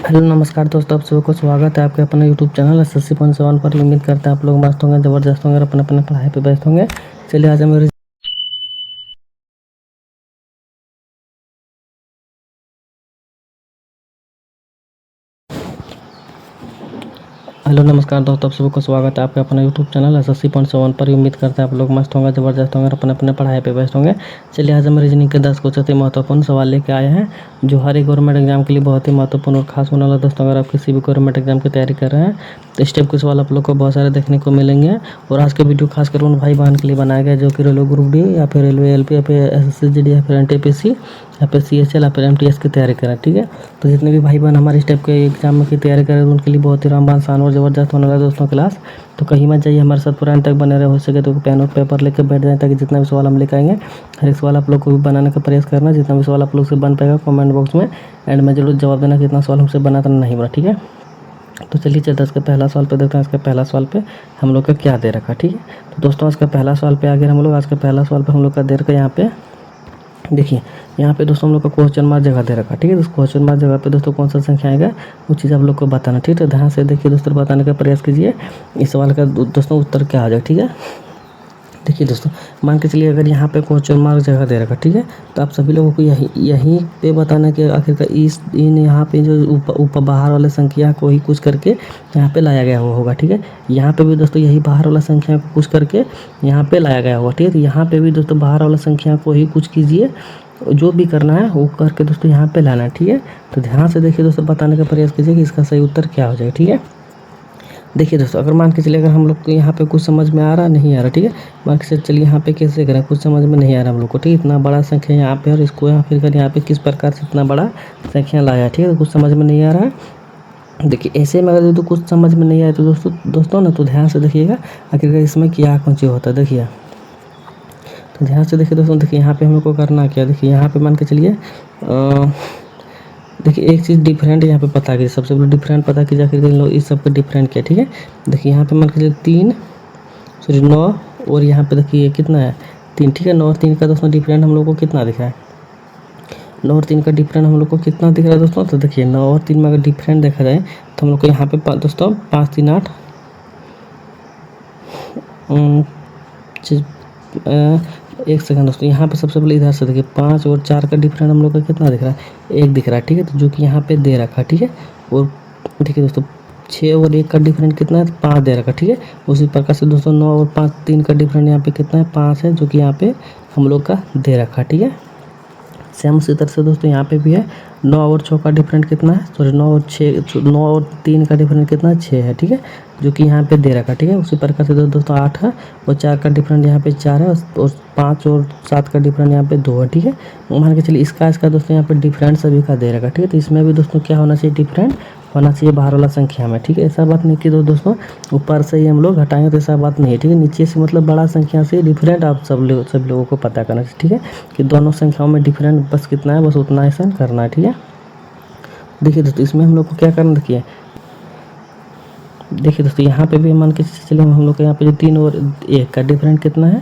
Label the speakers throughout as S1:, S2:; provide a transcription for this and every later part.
S1: Hello नमस्कार दोस्तों, आप सभी को स्वागत है आपके अपने यूट्यूब चैनल एसएससी पॉइंट 7 पर। उम्मीद करते हैं आप लोग मस्त होंगे, ज़बरदस्त होंगे और अपने अपने पढ़ाई पे व्यस्त होंगे। चलिए आज हम हेलो नमस्कार दोस्तों, आप सभी को स्वागत है आपके अपने यूट्यूब चैनल एसएससी पॉइंट 7 पर। उम्मीद करते हैं आप लोग मस्त होंगे, ज़बरदस्त होंगे और अपने अपने पढ़ाई पे व्यस्त होंगे। चलिए आज हम रीजनिंग के 10 कुछ अति महत्वपूर्ण सवाल लेके आए हैं जो हर एक गवर्नमेंट एग्जाम के लिए बहुत ही महत्वपूर्ण और खास होने वाला है। दोस्तों अगर आप किसी भी गवर्नमेंट एग्जाम की तैयारी कर रहे हैं तो इस टाइप के सवाल आप लोग को बहुत सारे देखने को मिलेंगे। और आज के वीडियो खासकर उन भाई बहन के लिए बनाया गया जो कि रेलवे ग्रुप डी या फिर रेलवे एलपी या फिर एसएससी जीडी या फिर एनटीपीसी या फिर सीएचएल या फिर एमटीएस की तैयारी करें। ठीक है, तो जितने भी भाई बहन हमारे इस टाइप के एग्जाम की तैयारी करें तो उनके लिए बहुत ही रामबान आसान और ज़बरदस्त होने वाला है दोस्तों क्लास। तो कहीं मत जाइए, हमारे साथ पूरा अंत तक बने रहे। हो सके तो पेन और पेपर लेकर बैठ जाएं ताकि जितना भी सवाल हम लेकर आएंगे हर एक सवाल आप लोग को भी बनाने का प्रयास करना। जितना भी सवाल आप लोग से बन पाएगा कमेंट बॉक्स में एंड में जरूर जवाब देना कितना सवाल हमसे बना था नहीं बना। ठीक है, तो चलिए चलते इसके पहला सवाल पे देखते हैं। इसके पहला सवाल पे हम लोग का क्या दे रखा। ठीक है, तो दोस्तों इसका पहला सवाल पे आगे हम लोग आज का पहला सवाल पे हम लोग का दे रखा। यहाँ पे देखिए, यहाँ पे दोस्तों हम लोग का क्वेश्चन मार्क जगह दे रखा। ठीक है, तो क्वेश्चन मार्क जगह पे दोस्तों कौन सा संख्या आएगा वो चीज़ आप लोग को बताना। ठीक है, तो ध्यान से देखिए दोस्तों, बताने का प्रयास कीजिए इस सवाल का दोस्तों उत्तर क्या आ जाएगा। ठीक है, देखिए दोस्तों, मान के चलिए अगर यहाँ पे क्वेश्चन मार्क जगह दे रखा। ठीक है, तो आप सभी लोगों को यहीं पे बताना कि आखिरकार इन यहाँ पे जो ऊपर बाहर वाले संख्या को ही कुछ करके यहाँ पे लाया गया हुआ होगा। ठीक है, यहाँ पे भी दोस्तों यही बाहर वाला संख्या को कुछ करके यहाँ पे लाया गया होगा। ठीक है, तो यहाँ पे भी दोस्तों बाहर वाला संख्या को ही कुछ कीजिए, जो भी करना है वो करके दोस्तों यहाँ पे लाना है। ठीक है, तो ध्यान से देखिए दोस्तों, बताने का प्रयास कीजिए कि इसका सही उत्तर क्या हो जाएगा। ठीक है, देखिए दोस्तों, अगर मान के चलिए अगर हम लोग को यहाँ पे कुछ समझ में आ रहा नहीं आ रहा। ठीक है, मान के चलिए यहाँ पे कैसे करें, कुछ समझ में नहीं आ रहा हम लोग को। ठीक है, इतना बड़ा संख्या यहाँ पे और इसको यहाँ फिर यहाँ पे किस प्रकार से इतना बड़ा संख्या लाया। ठीक है, तो कुछ समझ में नहीं आ रहा है। देखिए ऐसे में अगर तो कुछ समझ में नहीं आया तो दोस्तों ना तो ध्यान से देखिएगा आखिरकार इसमें क्या कौन सी होता है। देखिए तो ध्यान से देखिए दोस्तों, देखिए यहाँ पे हम लोग को करना क्या। देखिए यहाँ पे मान के चलिए देखिए एक चीज़ डिफरेंट यहाँ पे पता कीजिए, सबसे पहले डिफरेंट पता कीजिए आखिर इन लोग इस सब का डिफरेंट क्या। ठीक है, देखिए यहाँ पे मान के चलिए 9 और यहाँ पे देखिए कितना है 3। ठीक है, 9 और 3 का दोस्तों डिफरेंट हम लोग को कितना दिख रहा है। 9 और 3 का डिफरेंट हम लोग को कितना दिख रहा है दोस्तों। तो देखिए 9 और 3 में अगर डिफरेंट देखा जाए तो हम लोग को यहाँ पे दोस्तों 5 3 8 एक सेकंड दोस्तों, यहाँ पे सबसे पहले इधर से देखिए 5 और 4 का डिफरेंट हम लोग का कितना दिख रहा है, 1 दिख रहा है। ठीक है, तो जो कि यहाँ पे दे रखा। ठीक है, और देखिए दोस्तों 6 और 1 का डिफरेंट कितना है, 5 दे रखा। ठीक है, उसी प्रकार से दोस्तों 9 और 5 3 का डिफरेंट यहाँ पे कितना है, 5 है, जो कि यहाँ पे हम लोग का दे रखा। ठीक है, सेम उसी तरह से दोस्तों यहाँ पे भी है 9 और 6 का डिफरेंट कितना है, सॉरी 9 और 3 का डिफरेंट कितना है, 6 है। ठीक है, जो कि यहाँ पे दे रखा। ठीक है, उसी प्रकार से दोस्तों 8 है और 4 का डिफरेंट यहाँ पे 4 है और 5 और 7 का डिफरेंट यहाँ पे 2 है। ठीक है, मान के चलिए इसका दोस्तों यहाँ पे डिफरेंट सभी का दे रखा। ठीक है, तो इसमें भी दोस्तों क्या होना चाहिए, डिफरेंट होना चाहिए बाहर वाला संख्या में। ठीक है, ऐसा बात नहीं कि दोस्तों ऊपर से ही हम लोग हटाएंगे तो ऐसा बात नहीं है। ठीक है, नीचे से मतलब बड़ा संख्या से डिफरेंट आप सब लोगों को पता करना चाहिए। ठीक है, कि दोनों संख्याओं में डिफरेंट बस कितना है, बस उतना ऐसा करना है। ठीक है, देखिए दोस्तों इसमें हम लोग को क्या करना, देखिए दोस्तों यहाँ पे भी मान के चलिए हम लोग को यहाँ पे जो 3 और 1 का डिफरेंट कितना है,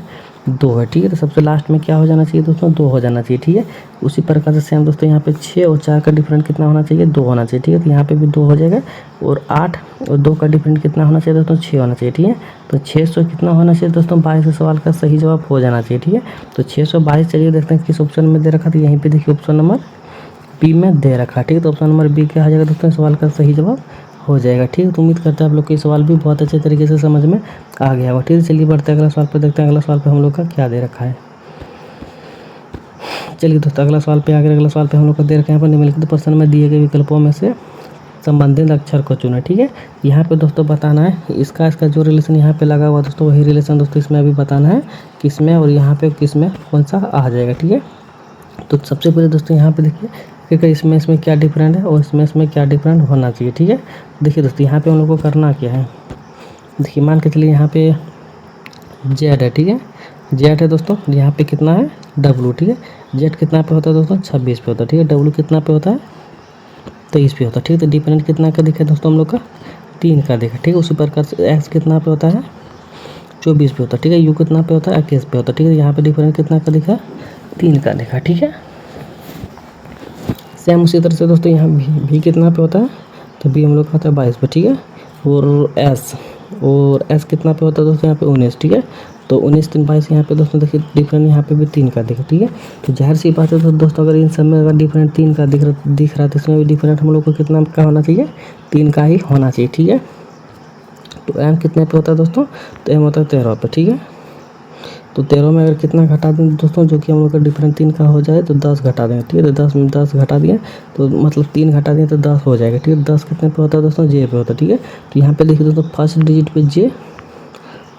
S1: 2 है। ठीक है, तो सबसे लास्ट में क्या हो जाना चाहिए दोस्तों, 2 हो जाना चाहिए। ठीक है, उसी प्रकार से सेम दोस्तों यहाँ पे 6 और 4 का डिफरेंट कितना होना चाहिए, 2 होना चाहिए। ठीक है, तो यहाँ पे भी 2 हो जाएगा और 8 और 2 का डिफरेंट कितना होना चाहिए दोस्तों, 6 होना चाहिए। ठीक है, तो 600 कितना होना चाहिए दोस्तों, 22 सवाल का सही जवाब हो जाना चाहिए। ठीक है, तो 622 चलिए देखते हैं किस ऑप्शन में दे रखा था। यहीं पर देखिए ऑप्शन नंबर बी में दे रखा। ठीक है, तो ऑप्शन नंबर बी क्या आ जाएगा दोस्तों, सवाल का सही जवाब हो जाएगा। ठीक है, तो उम्मीद करते हैं आप लोग को ये सवाल भी बहुत अच्छे तरीके से समझ में आ गया होगा। ठीक है, चलिए बढ़ते हैं अगला सवाल पर, देखते हैं अगला सवाल पे हम लोग का क्या दे रखा है। चलिए दोस्तों अगला सवाल पे आगे, अगला सवाल पे हम लोग का दे रखा है यहाँ पर निम्नलिखित प्रश्न में दिए गए विकल्पों में से संबंधित अक्षर को चुना। ठीक है, यहाँ पे दोस्तों बताना है इसका जो रिलेशन यहाँ पे लगा हुआ दोस्तों वही रिलेशन दोस्तों इसमें अभी बताना है किसमें और यहाँ पे किसमें कौन सा आ जाएगा। ठीक है, तो सबसे पहले दोस्तों यहाँ पे देखिए कि इसमें क्या डिफरेंट है और इसमें क्या डिफरेंट होना चाहिए। ठीक है, देखिए दोस्तों यहाँ पे हम लोग को करना क्या है, देखिए मान के चलिए यहाँ पे जेड है। ठीक है, जेड है दोस्तों, यहाँ पे कितना है, डब्लू। ठीक है, जेड कितना पे होता है दोस्तों, 26 पे होता है। ठीक है, डब्लू कितना पे होता है, 23 पे होता है। ठीक है, तो डिफरेंट कितना का दिखा दोस्तों हम लोग का, 3 का दिखा। ठीक है, उसी प्रकार से एक्स कितना पे होता है, 24 पे होता है। ठीक है, यू कितना पे होता है, 21 पे होता है। ठीक है, यहाँ पे डिफरेंट कितना का दिखा, 3 का दिखा। ठीक है, सेम उसी तरह से दोस्तों यहाँ भी कितना पे होता है, तो बी हम लोग का आता है 22 पे, ठीक है। और एस कितना पे होता है दोस्तों, यहाँ पे 19, ठीक है। तो 19 3 22 यहाँ पे दोस्तों देखिए डिफरेंट यहाँ पे भी 3 का दिखा, ठीक है। तो जाहिर सी बात है तो दोस्तों अगर इन सब में अगर डिफरेंट 3 का दिख रहा है तो इसमें भी डिफरेंट हम लोग को कितना का होना चाहिए, 3 का ही होना चाहिए, ठीक है। तो एम कितने पे होता है दोस्तों, तो एम होता है 13 पे, ठीक है। तो 13 में अगर कितना घटा दें दोस्तों, जो कि हम लोग का डिफरेंट 3 का हो जाए तो 10 घटा देंगे, ठीक है। तो 10 में 10 घटा दिए तो मतलब 3 घटा दिए तो 10 हो जाएगा, ठीक है। 10 कितने पे होता है दोस्तों, जे पे होता है, ठीक है। तो यहाँ पे देखिए दोस्तों फर्स्ट डिजिट पे जे,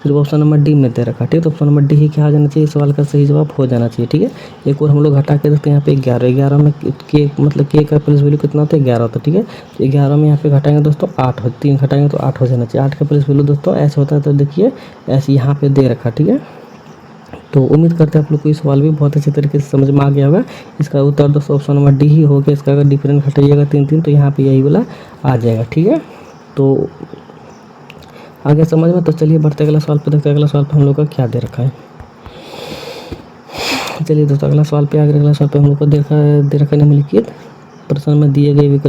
S1: फिर ऑप्शन नंबर डी में दे रखा, ठीक है। तो ऑप्शन नंबर डी ही क्या आ जाना चाहिए, सवाल का सही जवाब हो जाना चाहिए, ठीक है। एक और हम लोग घटा के देखते हैं, यहाँ पे 11 में के मतलब के का प्लेस वैल्यू कितना होता है, 11 होता है, ठीक है। तो 11 में यहाँ पे घटाएंगे दोस्तों 8 हो, 3 घटाएंगे तो 8 हो जाना चाहिए। 8 का प्लेस वैल्यू दोस्तों ऐसे होता है, तो देखिए ऐसे यहाँ पे दे रखा, ठीक है। तो उम्मीद करते हैं आप लोग को ये सवाल भी बहुत अच्छे तरीके से समझ में आ गया होगा। इसका उत्तर दोस्तों ऑप्शन नंबर डी ही हो गया। इसका अगर डिफरेंट घटाइएगा 3 तो यहाँ पे यही वाला आ जाएगा, ठीक है। तो आगे समझ में, तो चलिए बढ़ते अगला सवाल पे देखते हैं। अगला सवाल पे हम लोग का क्या दे रखा है, चलिए दोस्तों अगला सवाल पे अगला सवाल पे हम लोग को दे रखा है निम्नलिखित प्रश्न में दिए गए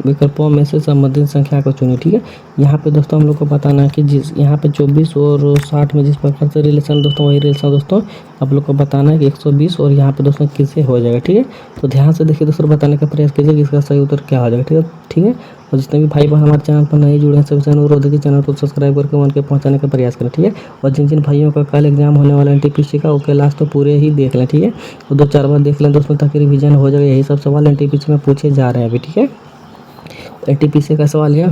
S1: विकल्पों में से संबंधित संख्या को चुनिए, ठीक है। यहाँ पे दोस्तों हम लोग को बताना है कि जिस यहाँ पे 24 और 60 में जिस प्रकार से रिलेशन दोस्तों, वही रिलेशन दोस्तों आप लोग को बताना है कि 120 और यहाँ पे दोस्तों किससे हो जाएगा, ठीक है। तो ध्यान से देखिए दोस्तों, बताने का प्रयास कीजिए कि इसका सही उत्तर क्या हो जाएगा, ठीक है, ठीक है। और जितने भी भाई बहन हमारे चैनल पर नहीं जुड़े हैं सबसे अनुरोध है कि चैनल को सब्सक्राइब करके वन के पहुँचाने का प्रयास करें, ठीक है। और जिन जिन भाइयों का कल एग्जाम होने वाला NTPC का, वो क्लास तो पूरे ही देख लें, ठीक है। और 2-4 बार देख लें दोस्तों, ताकि रिविजन हो जाएगा। यही सब सवाल NTPC में पूछे जा रहे हैं अभी, ठीक है। NTPC का सवाल है,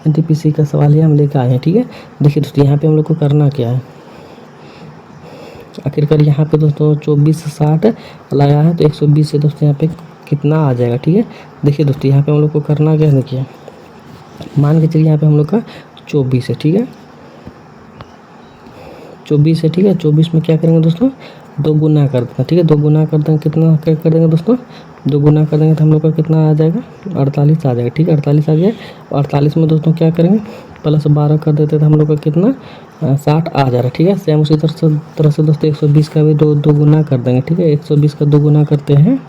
S1: NTPC का सवाल है हम लेकर आए हैं, ठीक है। देखिए दोस्तों यहाँ पे हम लोग को करना क्या है, आखिरकार यहाँ पे दोस्तों 24 से 60 लगाया है, तो 120 से दोस्तों यहाँ पे कितना आ जाएगा, ठीक है। देखिए दोस्तों यहाँ पे हम लोग को करना क्या है, देखिए मान के चलिए यहाँ पे हम लोग का 24 है, ठीक है। 24 है, ठीक है। 24 में क्या करेंगे दोस्तों, 2 गुना कर देंगे, ठीक है। 2 गुना कर देंगे, कितना कर देंगे दोस्तों, 2 गुना कर देंगे तो हम लोग का कितना आ जाएगा, 48 आ जाएगा, ठीक है। 48 आ गया। 48 में दोस्तों क्या करेंगे, प्लस 12 कर देते तो हम लोग का कितना 60 आ जा रहा है, ठीक है। सेम उसी तरह से दोस्तों 120 का भी दो गुना कर देंगे, ठीक है। 120 का 2 गुना करते हैं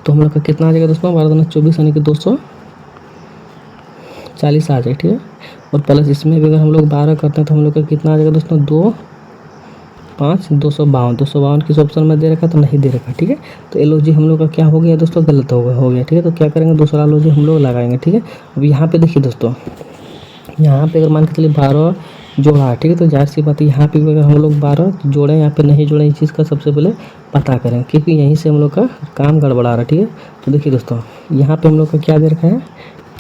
S1: तो हम लोग का कितना आ जाएगा दोस्तों, 12 दूना 24 यानी कि 240 आ जाएगा, ठीक है। और प्लस इसमें भी अगर हम लोग 12 करते हैं तो हम लोग का कितना आ जाएगा दोस्तों, 252 किस ऑप्शन में दे रखा तो नहीं दे रखा, ठीक है। तो ये लॉजिक हम लोग का क्या हो गया दोस्तों, गलत हो गया, ठीक है। तो क्या करेंगे, दूसरा लॉजिक हम लोग लगाएंगे, ठीक है। अब यहाँ पे देखिए दोस्तों, यहाँ पे अगर मान के चलिए 12 जोड़ा है, ठीक है। तो जाहिर सी बात है यहाँ पे अगर हम लोग 12 जोड़ें यहाँ पे नहीं जोड़ें, इस चीज़ का सबसे पहले पता करें, क्योंकि यहीं से हम लोग का काम गड़बड़ा रहा है, ठीक है। तो देखिए दोस्तों यहाँ पे हम लोग का क्या दे रखा है,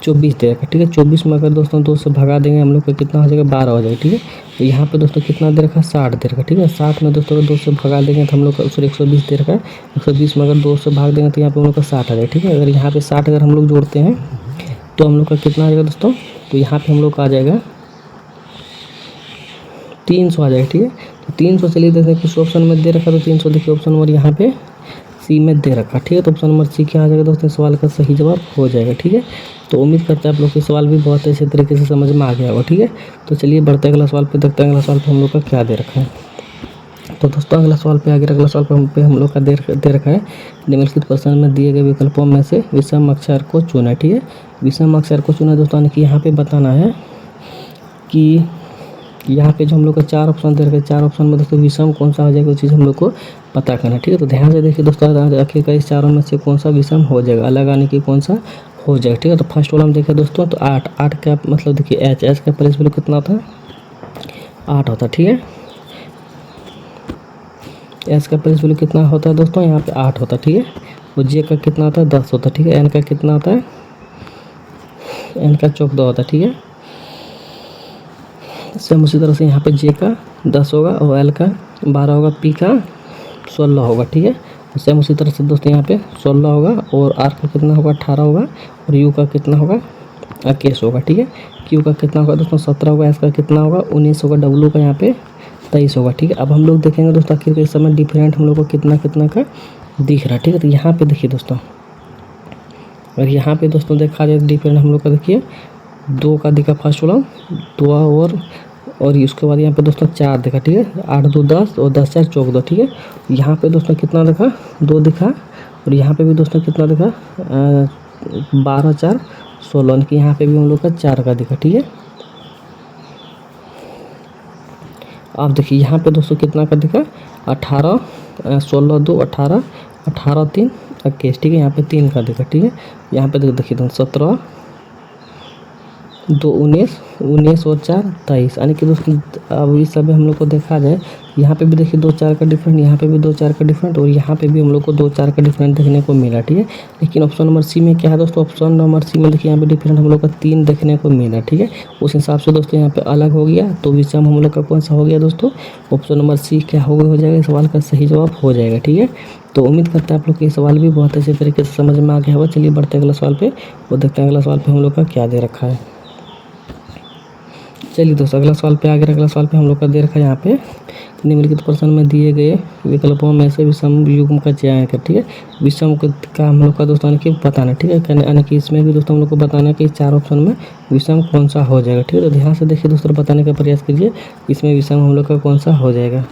S1: 24 दे रखा है, ठीक है। 24 में अगर दोस्तों 2 से भगा देंगे हम लोग का कितना हो जाएगा, 12 हो जाएगा, ठीक है। तो यहाँ पे दोस्तों कितना दे रखा है, 60 दे रखा है, ठीक है। 60 में दोस्तों अगर 2 से भगा देंगे तो हम लोग का 120 दे रखा है। 120 में अगर 2 से भाग देंगे तो यहाँ पे हम लोग का 60 आ जाएगा, ठीक है। अगर यहाँ पे 60 अगर हम लोग जोड़ते हैं तो हम लोग का कितना आ जाएगा दोस्तों, तो यहाँ पे हम लोग का आ जाएगा 300 आ जाएगा, ठीक है। तो 300 चलिए देखते हैं किस ऑप्शन में दे रखा, तो 300 देखिए ऑप्शन नंबर यहाँ पे सी में दे रखा, ठीक है। तो ऑप्शन नंबर सी क्या आ जाएगा दोस्तों, सवाल का सही जवाब हो जाएगा, ठीक है। तो उम्मीद करते हैं आप लोग के सवाल भी बहुत अच्छे तरीके से समझ में आ गया होगा, ठीक है। तो चलिए बढ़ते अगला सवाल पे देखते हैं, अगला सवाल पे हम लोग का क्या दे रखा है। तो दोस्तों अगला सवाल पे आगे अगला सवाल पे हम लोग का दे रखा है, निम्नलिखित प्रश्न में दिए गए विकल्पों में से विषम अक्षर को चुना, ठीक है। विषम अक्षर को चुना दोस्तों, यानी कि यहाँ पे बताना है कि यहाँ पे जो हम लोग का 4 ऑप्शन दे रखे हैं, 4 ऑप्शन में दोस्तों विषम कौन सा हो जाएगा, वो चीज़ हम लोग को पता करना है, ठीक है। तो ध्यान से देखिए दोस्तों, आखिरकार इस चारों में से कौन सा विषम हो जाएगा, अलग आने की कौन सा हो जाएगा, ठीक है। तो फर्स्ट वाला हम देखें दोस्तों, तो 8 का मतलब देखिए एच का प्लेस वैल्यू कितना होता है, 8 होता है, ठीक है। एच का प्लेस वैल्यू कितना होता है दोस्तों, यहाँ पे 8 होता है, ठीक है। और जे का कितना होता है, 10 होता है, ठीक है। एन का कितना होता है, एन का 14 होता है, ठीक है। सेम उसी तरह से यहाँ पे जे का 10 होगा और एल का 12 होगा, पी का 16 होगा, ठीक है। सेम उसी तरह से दोस्तों यहाँ पे 16 होगा और आर का कितना होगा, 18 होगा और यू का कितना होगा, 21 होगा, ठीक है। क्यू का कितना होगा दोस्तों, 17 होगा। एस का कितना होगा, 19 होगा। डब्ल्यू का यहाँ पे 23 होगा, ठीक है। अब हम लोग देखेंगे दोस्तों आखिर इस समय डिफरेंट हम लोग को कितना कितना का दिख रहा है, ठीक है। तो यहाँ पे देखिए दोस्तों, और यहाँ पे दोस्तों देखा जाए डिफरेंट हम लोग का देखिए 2 का दिखा फर्स्ट वाला, 2 और उसके बाद यहाँ पे दोस्तों 4 दिखा, ठीक है। 8 2 10 और 10 4 14, ठीक है। यहाँ पे दोस्तों कितना दिखा, 2 दिखा और यहाँ पे भी दोस्तों कितना दिखा, 12 4 16, कि यहाँ पे भी हम लोग का 4 का दिखा। ठीक है, आप देखिए यहाँ पे दोस्तों कितना का दिखा, 18 16 2 18 18 3 21। ठीक है, यहाँ पे 3 का दिखा। ठीक है, यहाँ पे देखिए 17 2 19 19 और 4 23, यानी कि दोस्तों अब इस सब हम लोग को देखा जाए, यहाँ पे भी देखिए 2 4 का डिफरेंट, यहाँ पे भी 2 4 का डिफरेंट, और यहाँ पे भी हम लोग को 2 4 का डिफरेंट देखने को मिला। ठीक है, लेकिन ऑप्शन नंबर सी में क्या है दोस्तों, ऑप्शन नंबर सी में देखिए यहाँ पे डिफरेंट हम लोग का 3 देखने को मिला। ठीक है, उस हिसाब से दोस्तों यहाँ पे अलग हो गया, तो विषम हम लोग का कौन सा हो गया दोस्तों, ऑप्शन नंबर सी क्या हो जाएगा, इस सवाल का सही जवाब हो जाएगा। ठीक है, तो उम्मीद करते हैं आप लोग को ये सवाल भी बहुत अच्छे तरीके से समझ में आ गया होगा। चलिए बढ़ते हैं अगला सवाल पे और देखते हैं अगला सवाल पे हम लोग का क्या दे रखा है। चलिए दोस्तों अगला सवाल पे आगे, अगला सवाल पे हम लोग का दे रखा है यहाँ पे, निम्नलिखित प्रश्न में दिए गए विकल्पों में से विषम युग्म का चयन कर। ठीक है, विषम का हम लोग का दोस्तों यानी कि बताना। ठीक है, यानी कि इसमें भी दोस्तों हम लोग को बताना है कि 4 ऑप्शन में विषम कौन सा हो जाएगा। ठीक है, तो ध्यान से देखिए दोस्तों, बताने का प्रयास कीजिए इसमें विषम हम लोग का कौन सा हो जाएगा।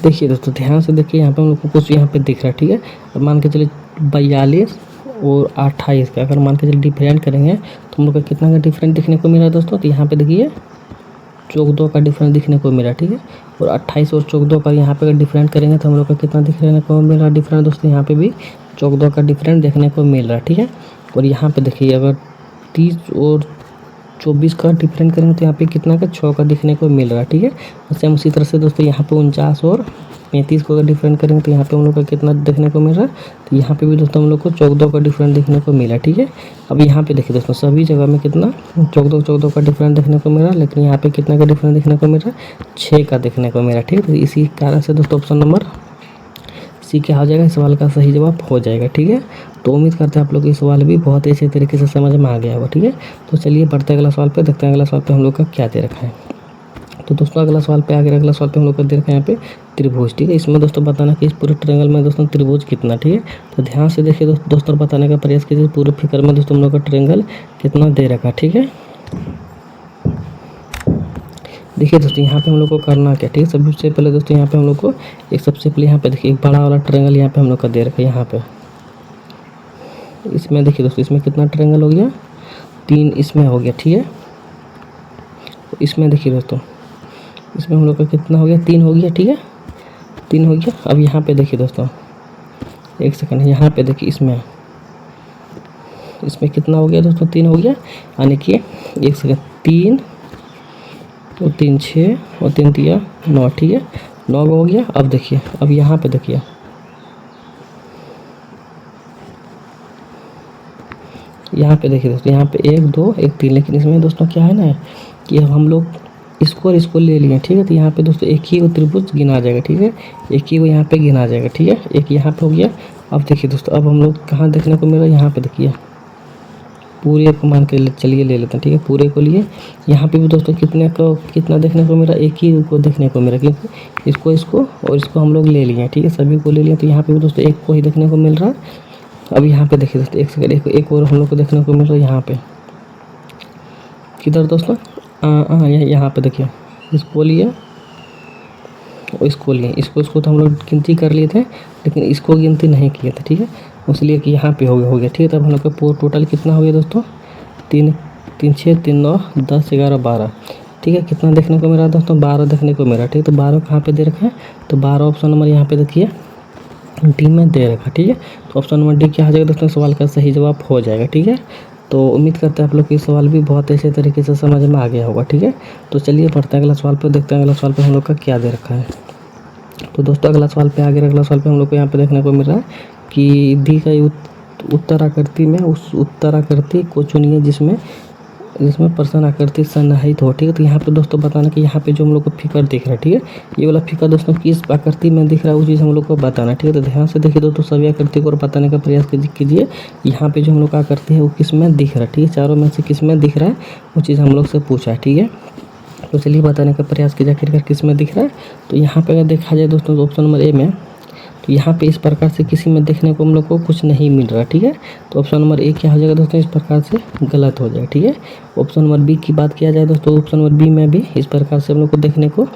S1: देखिए दोस्तों ध्यान से देखिए, यहाँ पे हम लोग को कुछ यहाँ पे दिख रहा है। ठीक है, अब मान के चलिए 42 और 28 का अगर मान के चलिए डिफरेंट करेंगे तो हम लोग का कितना का डिफरेंट दिखने को मिला दोस्तों, तो यहाँ पे देखिए 14 का डिफरेंस दिखने को मिला। ठीक है, और 28 और 14 का यहाँ पे अगर डिफरेंट करेंगे तो हम लोग का कितना दिखने को मिल रहा डिफरेंट दोस्तों, यहाँ पे भी 14 का डिफरेंट देखने को मिल रहा है। ठीक है, और यहाँ पे देखिए अगर 30 और 24 का डिफरेंट करेंगे तो यहाँ पे कितना का 6 का दिखने को मिल रहा है। ठीक है, सेम उसी तरह से दोस्तों यहाँ पे 49 और 35 को अगर डिफरेंट करेंगे तो यहाँ पे हम लोग का कितना देखने को मिल रहा है, तो यहाँ पे भी दोस्तों हम लोग को 14 का डिफरेंट देखने को मिला। ठीक है, अब यहाँ पे देखिए दोस्तों सभी जगह में कितना 14 का डिफरेंट देखने को मिल रहा है, लेकिन यहाँ पे कितना का डिफरेंट देखने को मिल रहा है, 6 का देखने को मिल रहा है। ठीक है, तो इसी कारण से दोस्तों ऑप्शन नंबर सी क्या हो जाएगा, इस सवाल का सही जवाब हो जाएगा। ठीक है, तो उम्मीद करते हैं आप लोग ये सवाल भी बहुत ही अच्छे तरीके से समझ में आ गया होगा। ठीक है, तो चलिए बढ़ते अगला सवाल पे, देखते हैं अगला सवाल पे हम लोग का क्या दे रखा है। तो दोस्तों अगला सवाल पे आगे, अगला सवाल पे हम लोग का दे रखा है यहाँ पे त्रिभुज। ठीक है, इसमें दोस्तों बताना कि इस पूरे ट्रायंगल में दोस्तों त्रिभुज कितना। ठीक है, तो ध्यान से देखिए दोस्तों बताने का प्रयास कीजिए पूरे फिगर में दोस्तों हम लोग का ट्रायंगल कितना दे रखा है। ठीक है, देखिए दोस्तों यहाँ पे हम लोग को करना क्या, ठीक है, सबसे पहले दोस्तों यहाँ पे हम लोग को सबसे पहले यहाँ पे देखिए एक बड़ा वाला ट्रायंगल यहाँ पे हम लोग का दे रखा है। यहाँ पे इसमें देखिए दोस्तों इसमें कितना ट्रायंगल हो गया, 3 इसमें हो गया। ठीक है, तो इसमें देखिए दोस्तों इसमें हम लोग का कितना हो गया, 3 हो गया। ठीक है, 3 हो गया। अब यहाँ पे देखिए दोस्तों एक सेकंड, यहाँ पे देखिए इसमें कितना हो गया दोस्तों, 3 हो गया, यानी कि एक सेकंड 3 और 3 6 और 3 3 9। ठीक है, 9 हो गया। अब देखिए, अब यहाँ पे देखिए दोस्तों यहाँ पे 1 2 1 3, लेकिन इसमें दोस्तों क्या है ना कि हम लोग इसको और इसको ले लिए। ठीक है, तो यहाँ पे दोस्तों एक ही वो त्रिभुज गिना जाएगा। ठीक है, एक ही वो यहाँ पे गिना जाएगा। ठीक है, एक यहाँ पे हो गया। अब देखिए दोस्तों अब हम लोग कहाँ देखने को मिला, यहाँ पे देखिए पूरे को मान के चलिए ले लेते हैं। ठीक है, पूरे को लिए यहाँ पे भी दोस्तों कितना देखने को मिला, एक ही को देखने को मिला, क्योंकि इसको और इसको हम लोग ले लिए। ठीक है, सभी को ले लिए, तो यहाँ पे भी दोस्तों एक को ही देखने को मिल रहा है। अब यहाँ पे देखिए दोस्तों एक सेकंड एक और हम लोग को देखने को मिल रहा है। यहाँ पे किधर दोस्तों, यहाँ पे देखिए इसको लिए और इसको लिए, इसको तो हम लोग गिनती कर लिए थे, लेकिन इसको गिनती नहीं किए थे। ठीक है, इसलिए कि यहाँ पे हो गया। ठीक है, तब हम लोग का टोटल कितना हो गया दोस्तों, 3 3 6 3 9 10 11 12। ठीक है, कितना देखने को मिला दोस्तों, 12 देखने को मिला। ठीक है, तो 12 कहाँ पे दे रखा है, तो 12 ऑप्शन नंबर यहाँ पे देखिए डी में दे रखा। ठीक है, तो ऑप्शन नंबर डी क्या हो जाएगा दोस्तों, सवाल का सही जवाब हो जाएगा। ठीक है, तो उम्मीद करते हैं आप लोग को ये सवाल भी बहुत अच्छे तरीके से समझ में आ गया होगा। ठीक है, तो चलिए पढ़ते हैं अगला सवाल पे, देखते हैं अगला सवाल पे हम लोग का क्या दे रखा है। तो दोस्तों अगला सवाल पे आगे, अगला सवाल पे हम लोग को यहाँ पे देखने को मिल रहा है कि दी गई उत्तराकृति में उस उत्तराकृति को चुनिए जिसमें प्रश्न आकृति सन्निहित हो। ठीक है, तो यहाँ पे दोस्तों बताना कि यहाँ पे जो हम लोग को फिगर दिख रहा है, ठीक है, ये वाला फिगर दोस्तों किस आकृति में दिख रहा है वो चीज़ हम लोग को बताना। ठीक है, तो ध्यान से देखिए दोस्तों सभी आकृति को बताने का प्रयास कीजिए। यहाँ पे जो हम लोग का आकृति है वो किस में दिख रहा है, ठीक है, चारों में से किस में दिख रहा है वो चीज़ हम लोग से पूछा है। ठीक है, तो चलिए बताने का प्रयास कीजिए आखिरकार किस में दिख रहा है। तो यहाँ पे अगर देखा जाए दोस्तों तो ऑप्शन नंबर ए में, तो यहाँ पे इस प्रकार से किसी में देखने को हम लोग को कुछ नहीं मिल रहा। ठीक है, तो ऑप्शन नंबर ए क्या हो जाएगा दोस्तों, इस प्रकार से गलत हो जाएगा। ठीक है, ऑप्शन नंबर बी की बात किया जाए दोस्तों, ऑप्शन नंबर बी में भी इस प्रकार से हम लोग को देखने को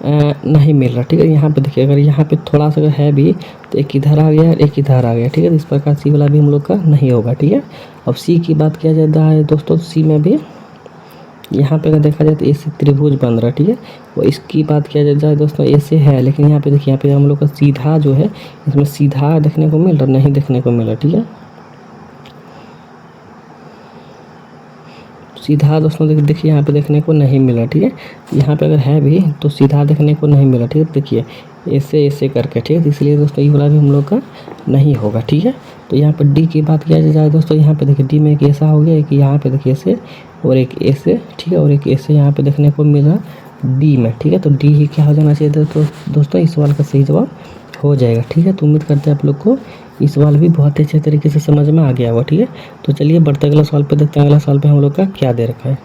S1: नहीं मिल रहा, ठीक है। यहाँ पे देखिए, अगर यहाँ पे थोड़ा सा है भी तो एक इधर आ गया, एक इधर आ गया, ठीक है। इस प्रकार सी वाला भी हम लोग का नहीं होगा, ठीक है। अब सी की बात किया जाता है दोस्तों, सी में भी यहाँ पे अगर देखा जाए तो ए से त्रिभुज बन रहा है, ठीक है। और इसकी बात किया जाए दोस्तों, ए से है, लेकिन यहाँ पे देखिए, यहाँ पे हम लोग का सीधा जो है, इसमें सीधा देखने को मिल रहा, नहीं देखने को मिल रहा, ठीक है। सीधा दोस्तों देखिए यहाँ पे देखने को नहीं मिला, ठीक है। यहाँ पे अगर है भी तो सीधा देखने को नहीं मिला, ठीक है। देखिए ऐसे ऐसे करके, ठीक है। इसलिए दोस्तों ये वाला भी हम लोग का नहीं होगा, ठीक है। तो यहाँ पर डी की बात किया जाए दोस्तों, यहाँ पे देखिए डी में एक ऐसा हो गया, एक यहाँ पे देखिए ऐसे और एक ऐसे, ठीक है। और एक ऐसे यहाँ पे देखने को मिल रहा डी में, ठीक है। तो डी ही क्या हो जाना चाहिए दोस्तों, इस सवाल का सही जवाब हो जाएगा, ठीक है। तो उम्मीद करते हैं आप लोग को इस सवाल भी बहुत ही अच्छे तरीके से समझ में आ गया होगा, ठीक है। तो चलिए बढ़ते अगला सवाल पे देखते हैं, अगला सवाल पे हम लोग का क्या दे रखा है।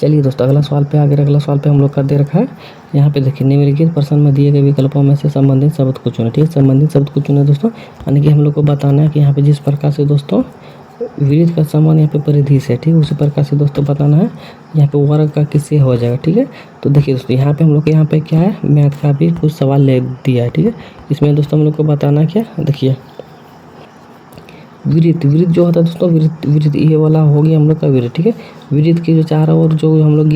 S1: चलिए दोस्तों अगला सवाल पे आगे, अगला सवाल पे हम लोग का दे रखा है। यहाँ पे देखिए, निम्नलिखित प्रश्न में दिए गए विकल्पों में से संबंधित शब्द को चुनें, ठीक है। संबंधित शब्द को चुनें दोस्तों, यानी कि हम लोग को बताना है कि यहाँ पे जिस प्रकार से दोस्तों विविध का समान यहाँ पे परिधि से, ठीक है, उसी प्रकार से दोस्तों बताना है यहाँ पे वर्ग का किससे हो जाएगा, ठीक है। तो देखिए दोस्तों, यहाँ पे हम लोग को यहाँ पे क्या है, मैथ का भी कुछ सवाल ले दिया है, ठीक है। इसमें दोस्तों हम लोग को बताना क्या, देखिए विरित जो होता है दोस्तों, विरित ये वाला हो गया हम लोग का विरित, ठीक है। विरित की जो चारों ओर जो हम लोग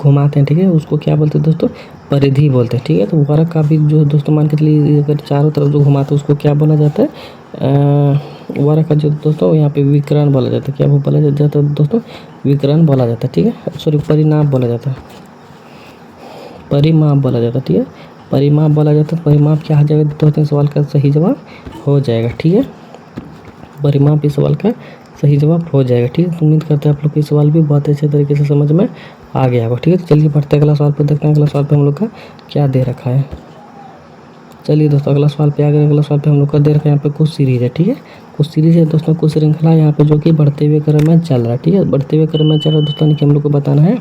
S1: घुमाते हैं, ठीक है, उसको क्या बोलते हैं दोस्तों, परिधि बोलते हैं, ठीक है। तो वर्ग का भी जो दोस्तों मान के चलिए, अगर चारों तरफ जो घुमाते हैं उसको क्या बोला जाता है, वर्ग का जो दोस्तों यहाँ पे विकर्ण बोला जाता है, क्या वो बोला जाता है दोस्तों, विकर्ण बोला जाता है, ठीक है। सॉरी, परिमाप बोला जाता है, परिमाप बोला जाता है, ठीक है। परिमाप बोला जाता है, परिमाप क्या हो जाएगा दोस्तों, सवाल का सही जवाब हो जाएगा, ठीक है। परिमाप इस सवाल का सही जवाब हो जाएगा, ठीक है। उम्मीद करते हैं आप लोग को ये सवाल भी बहुत अच्छे तरीके से समझ में आ गया होगा, ठीक है। तो चलिए बढ़ते अगला सवाल पे देखते हैं, अगला सवाल पे हम लोग का क्या दे रखा है। चलिए दोस्तों अगला सवाल पे आ गए, अगला सवाल पे हम लोग का दे रखा है, यहाँ पे कुछ सीरीज है, ठीक है। कुछ सीरीज है दोस्तों, कुछ श्रृंखला यहाँ पे जो कि बढ़ते हुए क्रम में चल रहा है, ठीक है। बढ़ते हुए क्रम में चल रहा है दोस्तों, कि हम लोग को बताना है।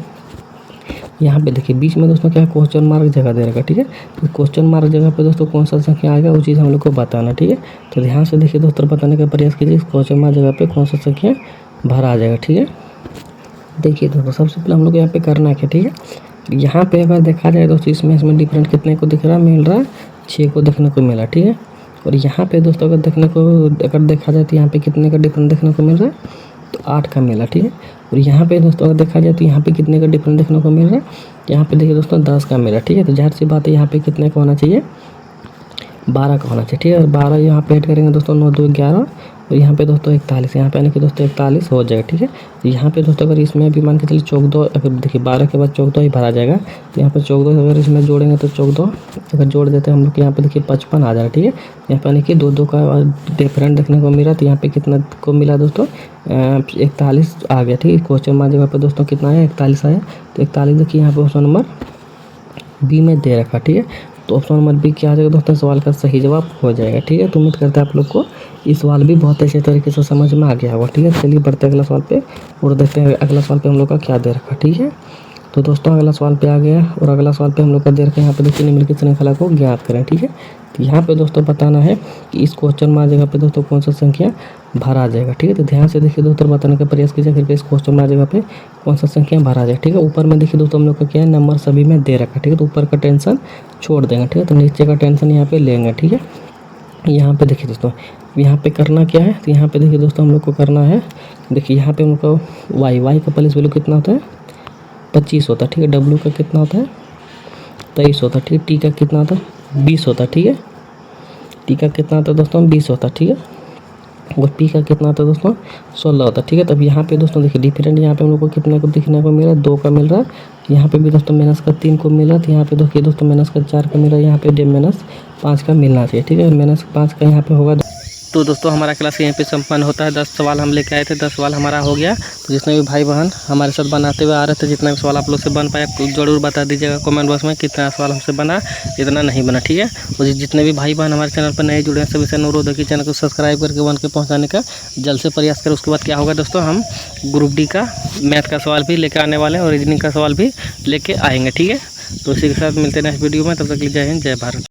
S1: यहाँ पे देखिए बीच में दोस्तों क्या क्वेश्चन मार्क जगह दे रखा, ठीक है। तो क्वेश्चन मार्क जगह पे दोस्तों कौन सा संख्या आएगा वो चीज़ हम लोग को बताना, ठीक है। तो ध्यान से देखिए दोस्तों, बताने का प्रयास कीजिए, क्वेश्चन मार्क जगह पे कौन सा संख्या भरा आ जाएगा, ठीक है। देखिए दोस्तों, सबसे पहले हम लोग यहाँ पे करना क्या, ठीक है। यहाँ पे अगर देखा जाए दोस्तों, इसमें डिफरेंट कितने को दिख रहा मिल रहा है, 6 को देखने को मिला, ठीक है। और यहाँ पे दोस्तों अगर देखा जाए तो यहाँ पे कितने का डिफरेंट देखने को मिल रहा है, तो 8 का मिला, ठीक है। और यहाँ पे दोस्तों अगर देखा जाए तो यहाँ पे कितने का डिफरेंस देखने को मिल रहा है, यहाँ पे देखिए दोस्तों 10 का मिला, ठीक है। तो जाहिर सी बात है यहाँ पे कितने का होना चाहिए, 12 का होना चाहिए, ठीक है। और 12 यहाँ पे ऐड करेंगे दोस्तों, 9 2 11, और यहाँ पे दोस्तों 41, यहाँ पे यानी कि दोस्तों 41 हो जाएगा, ठीक है। तो यहाँ पे दोस्तों अगर इसमें भी मान के चलिए 14, अगर देखिए 12 के बाद 14 ही भरा जाएगा, तो यहाँ पे 14 अगर इसमें जोड़ेंगे तो 14 अगर जोड़ देते हैं हम लोग, यहाँ पे देखिए 55 आ जाएगा, ठीक है। यहाँ पे यानी कि 2 का डिफरेंट देखने को मिला, तो यहाँ पे कितना को मिला दोस्तों, 41 आ गया, ठीक है। क्वेश्चन मार्क जगह पे दोस्तों कितना आया, 41 आया। तो 41 देखिए यहाँ पे ऑप्शन नंबर बी में दे रखा, ठीक है। तो ऑप्शन नंबर बी क्या आ जाएगा दोस्तों, सवाल का सही जवाब हो जाएगा, ठीक है। तो उम्मीद करते हैं आप लोग को ये सवाल भी बहुत अच्छे तरीके से समझ में आ गया होगा, ठीक है। चलिए बढ़ते अगला सवाल पे और देखते हैं अगला सवाल पे हम लोग का क्या दे रखा, ठीक है। तो दोस्तों अगला सवाल पे आ गया, और अगला सवाल पे हम लोग का दे रखा है, यहाँ पे देखिए निम्नलिखित श्रृंखला को ज्ञात करें, ठीक है। तो यहाँ पे दोस्तों बताना है कि इस क्वेश्चन मार्क जगह पे दोस्तों कौन सा संख्या भरा जाएगा, ठीक है। तो ध्यान से देखिए दोस्तों, बताने का प्रयास कीजिए करके, इस क्वेश्चन मार्क जगह पे कौन सा संख्या भरा जाएगा, ठीक है। ऊपर में देखिए दोस्तों हम लोग का क्या है, नंबर सभी में दे रखा, ठीक है। तो ऊपर का टेंशन छोड़ देंगे, ठीक है। तो नीचे का टेंशन यहाँ पे लेंगे, ठीक है। यहाँ पे देखिए दोस्तों, यहाँ पे करना क्या है, तो यहाँ पे देखिए दोस्तों हम लोग को करना है, देखिए यहाँ पे हम लोग का वाई का प्लेस वैल्यू कितना होता है, 25 होता है, ठीक है। डब्ल्यू का कितना होता है, 23 होता है, ठीक है। टी का कितना होता है, 20 होता है, ठीक है। टी का कितना होता है दोस्तों, 20 होता है, ठीक है। और पी का कितना होता है दोस्तों, 16 होता है, ठीक है। तब यहाँ पे दोस्तों देखिए डिफरेंट, यहाँ पे हम लोग को कितने को दिखने को मिला, 2 का मिल रहा है। यहाँ पे भी दोस्तों माइनस का 3 को मिला, तो यहाँ पे देखिए दोस्तों माइनस का 4 का मिला, यहाँ पे -5 का मिलना चाहिए, ठीक है। -5 का यहाँ पे होगा। तो दोस्तों हमारा क्लास यहीं पे संपन्न होता है। 10 सवाल हम लेके आए थे, 10 सवाल हमारा हो गया। तो जितने भी भाई बहन हमारे साथ बनाते हुए आ रहे थे, जितना भी सवाल आप लोग से बन पाया ज़रूर बता दीजिएगा कमेंट बॉक्स में, कितना सवाल हमसे बना, कितना नहीं बना, ठीक है। और जितने भी भाई बहन हमारे चैनल पर नए जुड़े हैं, सभी से अनुरोध है कि चैनल को सब्सक्राइब करके 1 के पहुँचाने का जल्द से प्रयास करें। उसके बाद क्या होगा दोस्तों, हम ग्रुप डी का मैथ का सवाल भी लेकर आने वाले हैं और रीजनिंग का सवाल भी लेके आएंगे, ठीक है। तो इसी के साथ मिलते हैं नेक्स्ट वीडियो में, तब तक के लिए जय हिंद, जय भारत।